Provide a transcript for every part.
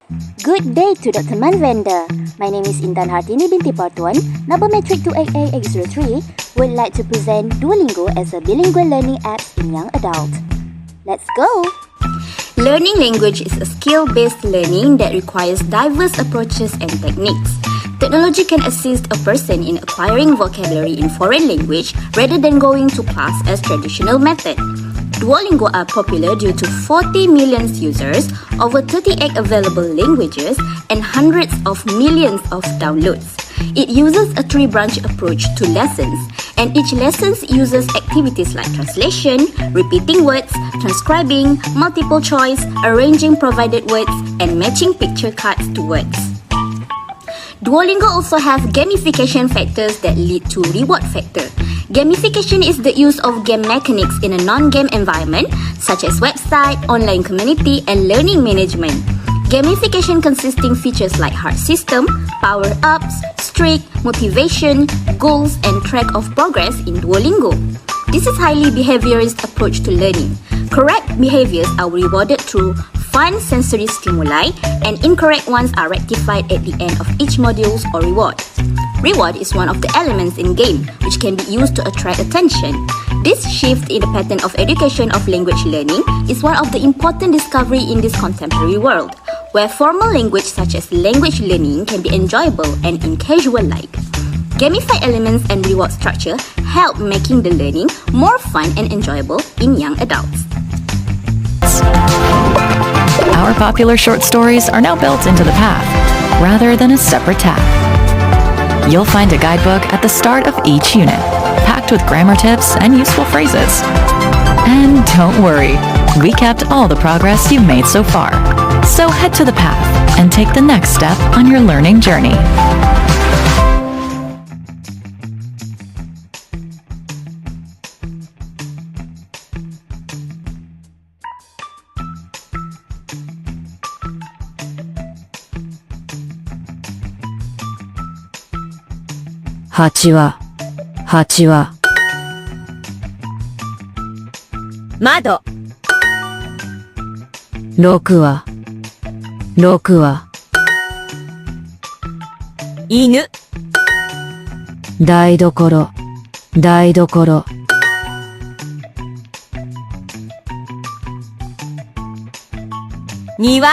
Good day to the teman vendor. My name is Intan Hartini binti Partuan, number metric 2880803, would like to present Duolingo as a bilingual learning app in young adults. Let's go! Learning language is a skill-based learning that requires diverse approaches and techniques. Technology can assist a person in acquiring vocabulary in foreign language rather than going to class as traditional method. Duolingo are popular due to 40 million users, over 38 available languages, and hundreds of millions of downloads. It uses a three-branch approach to lessons, and each lesson uses activities like translation, repeating words, transcribing, multiple choice, arranging provided words, and matching picture cards to words. Duolingo also has gamification factors that lead to reward factor. Gamification is the use of game mechanics in a non-game environment, such as website, online community, and learning management. Gamification consisting features like heart system, power-ups, streak, motivation, goals, and track of progress in Duolingo. This is highly behaviorist approach to learning. Correct behaviors are rewarded through fun sensory stimuli, and incorrect ones are rectified at the end of each module or reward. Reward is one of the elements in game, which can be used to attract attention. This shift in the pattern of education of language learning is one of the important discovery in this contemporary world, where formal language such as language learning can be enjoyable and in casual life. Gamified elements and reward structure help making the learning more fun and enjoyable in young adults. Our popular short stories are now built into the path, rather than a separate tab. You'll find a guidebook at the start of each unit, packed with grammar tips and useful phrases. And don't worry, we kept all the progress you've made so far. So head to the path and take the next step on your learning journey. Hachi wa Mado. 6は犬。台所庭。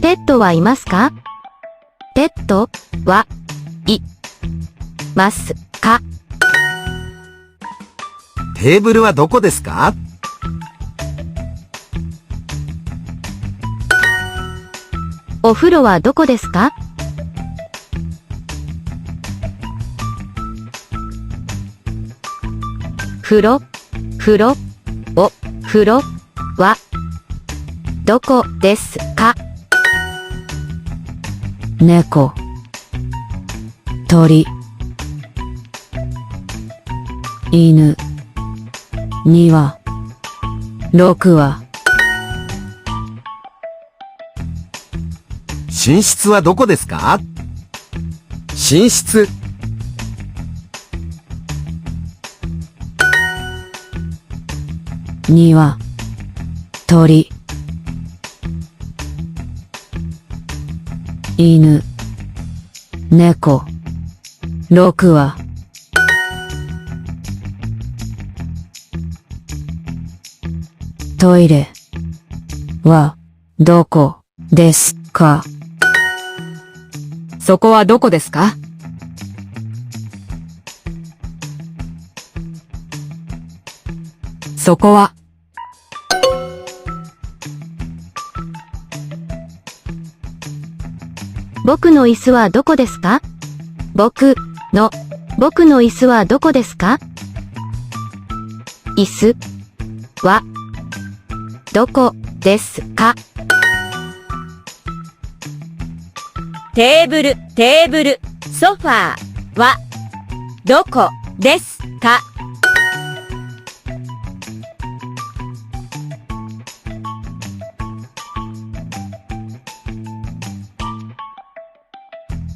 ペットはいますか？ペットはいますか？テーブルはどこですか？お風呂はどこですか？風呂はどこですか？猫鳥犬庭6は寝室はどこですか？寝室。庭鳥犬猫6はトイレはどこですか？そこはどこですか？そこは。僕の椅子はどこですか？僕の椅子はどこですか？椅子はどこですか？テーブル、ソファーはどこですか？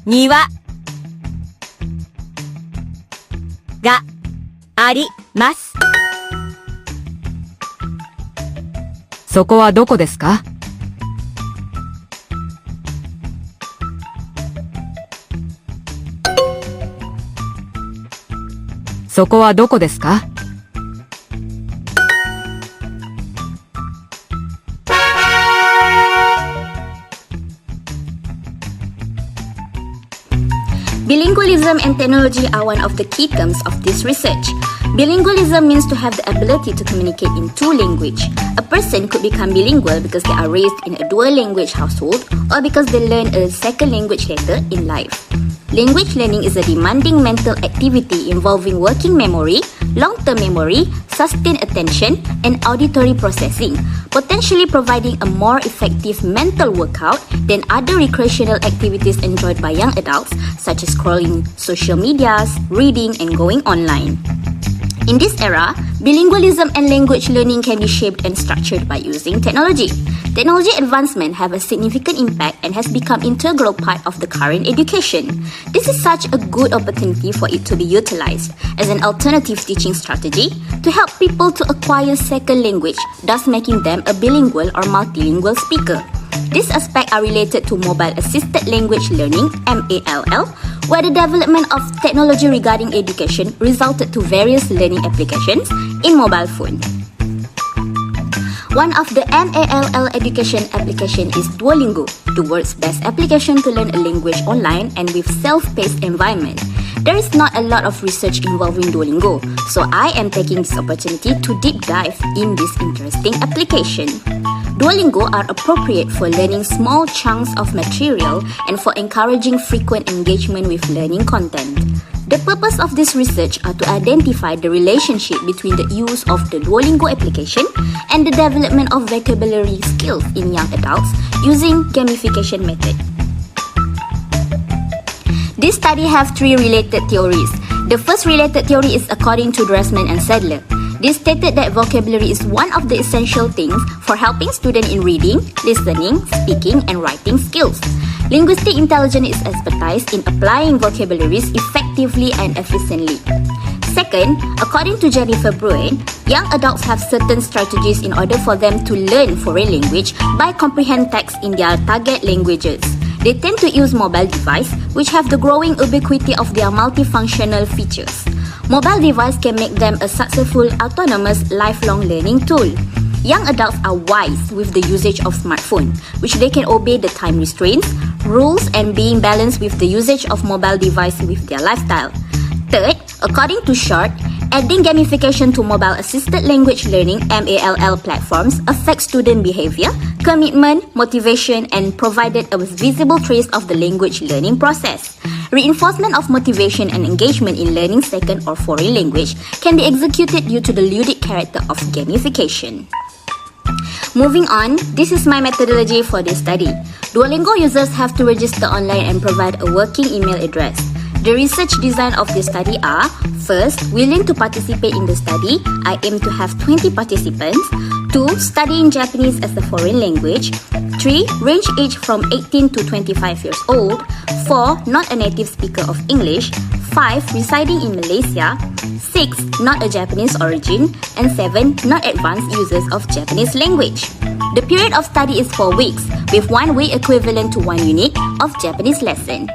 庭があります。そこはどこですか？そこはどこですか? Bilingualism and technology are one of the key terms of this research. Bilingualism means to have the ability to communicate in two languages. A person could become bilingual because they are raised in a dual language household or because they learn a second language later in life. Language learning is a demanding mental activity involving working memory, long-term memory, sustained attention, and auditory processing, potentially providing a more effective mental workout than other recreational activities enjoyed by young adults, such as scrolling social medias, reading, and going online. In this era, bilingualism and language learning can be shaped and structured by using technology. Technology advancement have a significant impact and has become integral part of the current education. This is such a good opportunity for it to be utilized as an alternative teaching strategy to help people to acquire second language, thus making them a bilingual or multilingual speaker. These aspects are related to mobile assisted language learning, MALL, where the development of technology regarding education resulted to various learning applications in mobile phone. One of the MALL education application is Duolingo, the world's best application to learn a language online and with self-paced environment. There is not a lot of research involving Duolingo, so I am taking this opportunity to deep dive in this interesting application. Duolingo are appropriate for learning small chunks of material and for encouraging frequent engagement with learning content. The purpose of this research are to identify the relationship between the use of the Duolingo application and the development of vocabulary skills in young adults using gamification method. This study have three related theories. The first related theory is according to Dressman and Sadler. They stated that vocabulary is one of the essential things for helping students in reading, listening, speaking, and writing skills. Linguistic intelligence is expertise in applying vocabularies effectively and efficiently. Second, according to Jennifer Bruin, young adults have certain strategies in order for them to learn foreign language by comprehend text in their target languages. They tend to use mobile devices, which have the growing ubiquity of their multifunctional features. Mobile devices can make them a successful, autonomous, lifelong learning tool. Young adults are wise with the usage of smartphone, which they can obey the time restraints, rules, and being balanced with the usage of mobile device with their lifestyle. Third, according to Short, adding gamification to mobile-assisted language learning (MALL) platforms affects student behavior, commitment, motivation, and provided a visible trace of the language learning process. Reinforcement of motivation and engagement in learning second or foreign language can be executed due to the ludic character of gamification. Moving on, this is my methodology for this study. Duolingo users have to register online and provide a working email address. The research design of this study are: first, willing to participate in the study, I aim to have 20 participants. 2. Studying Japanese as a foreign language. 3. Range age from 18 to 25 years old. 4. Not a native speaker of English. 5. Residing in Malaysia. 6. Not a Japanese origin. And 7. Not advanced users of Japanese language. The period of study is 4 weeks, with 1 week equivalent to 1 unit of Japanese lesson.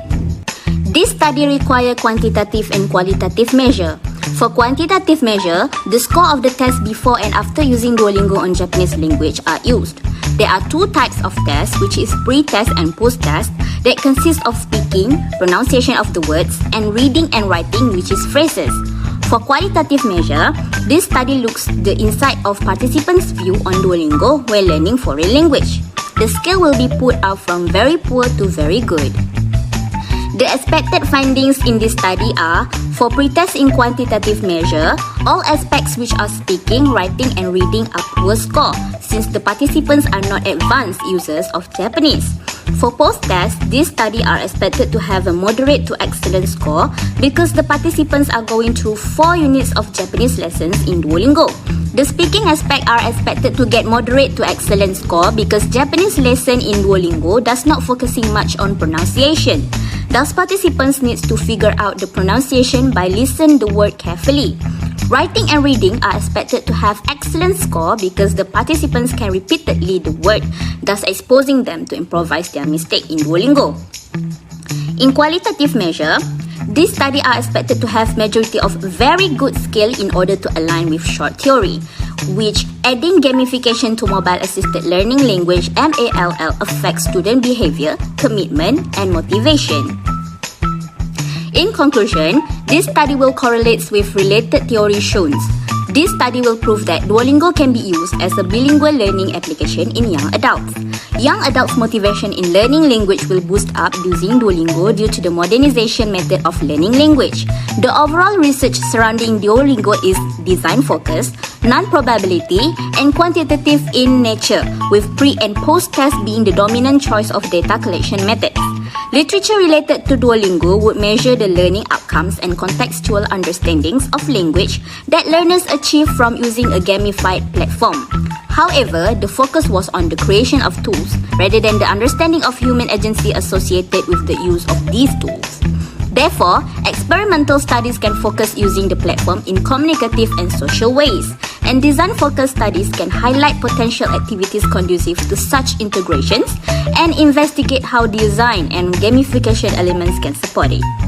This study requires quantitative and qualitative measure. For quantitative measure, the score of the test before and after using Duolingo on Japanese language are used. There are two types of tests, which is pre-test and post-test, that consist of speaking, pronunciation of the words, and reading and writing, which is phrases. For qualitative measure, this study looks the insight of participants' view on Duolingo when learning foreign language. The scale will be put out from very poor to very good. The expected findings in this study are: for pretest in quantitative measure, all aspects which are speaking, writing, and reading are poor score, since the participants are not advanced users of Japanese. For post-test, this study are expected to have a moderate to excellent score because the participants are going through 4 units of Japanese lessons in Duolingo. The speaking aspect are expected to get moderate to excellent score because Japanese lesson in Duolingo does not focusing much on pronunciation. Thus, participants needs to figure out the pronunciation by listening the word carefully. Writing and reading are expected to have excellent score because the participants can repeatedly the word, thus exposing them to improvise their mistake in Duolingo. In qualitative measure, These studies are expected to have majority of very good skill in order to align with short theory, which adding gamification to mobile-assisted learning language MALL affects student behavior, commitment, and motivation. In conclusion, this study will correlate with related theory shown. This study will prove that Duolingo can be used as a bilingual learning application in young adults. Young adults' motivation in learning language will boost up using Duolingo due to the modernization method of learning language. The overall research surrounding Duolingo is design-focused, non-probability, and quantitative in nature, with pre- and post-test being the dominant choice of data collection methods. Literature related to Duolingo would measure the learning outcomes and contextual understandings of language that learners achieve from using a gamified platform. However, the focus was on the creation of tools rather than the understanding of human agency associated with the use of these tools. Therefore, experimental studies can focus using the platform in communicative and social ways, and design-focused studies can highlight potential activities conducive to such integrations and investigate how design and gamification elements can support it.